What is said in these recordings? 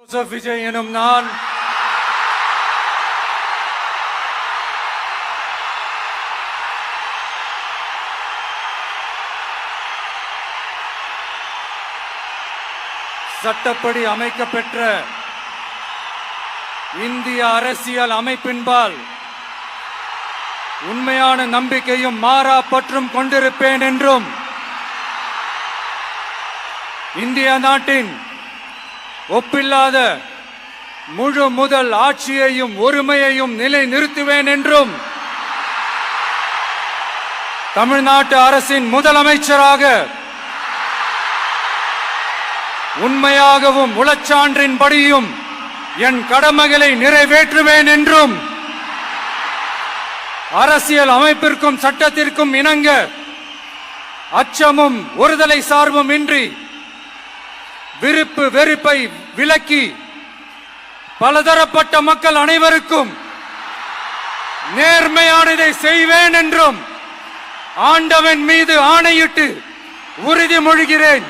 Joseph Vijay எனும் நான் சட்டப்படி அமைக்கப்பெற்ற இந்திய அரசியல் அமைப்பின்பால் உண்மையான நம்பிக்கையும் மாறா பற்றும் கொண்டிருப்பேன் என்றும் இந்திய நாட்டின் ஒப்பில்லாத முழு முதல் ஆட்சியையும் ஒருமையையும் நிலை நிறுத்துவேன் என்றும் தமிழ்நாட்டு அரசின் முதலமைச்சராக உண்மையாகவும் உளச்சான்றின்படியும் என் கடமைகளை நிறைவேற்றுவேன் என்றும் அரசியல் அமைப்பிற்கும் சட்டத்திற்கும் இணங்க அச்சமும் ஒருதலை சார்பும் இன்றி விருப்பு வெறுப்பை விலக்கி பலதரப்பட்ட மக்கள் அனைவருக்கும் நேர்மையானதை செய்வேன் என்றும் ஆண்டவன் மீது ஆணையிட்டு உறுதிமொழிகிறேன்.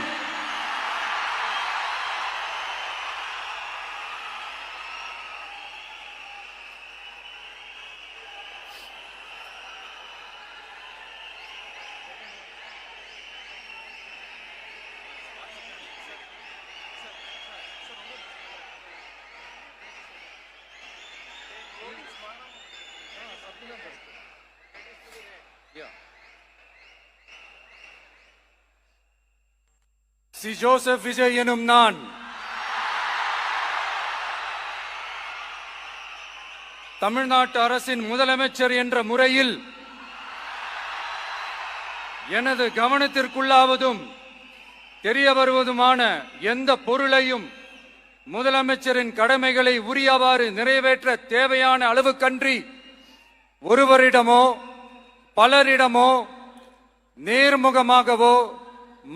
சி ஜோசப் விஜய் எனும் நான் தமிழ்நாட்டு அரசின் முதலமைச்சர் என்ற முறையில் எனது கவனத்திற்குள்ளாவதும் தெரிய வருவதுமான எந்த பொருளையும் முதலமைச்சரின் கடமைகளை உரியவாறு நிறைவேற்ற தேவையான அளவுக்கன்றி ஒருவரிடமோ பலரிடமோ நேர்முகமாகவோ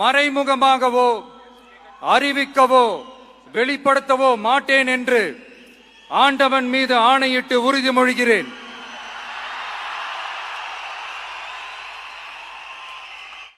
மறைமுகமாகவோ அறிவிக்கவோ வெளிப்படுத்தவோ மாட்டேன் என்று ஆண்டவன் மீது ஆணையிட்டு உறுதிமொழிகிறேன்.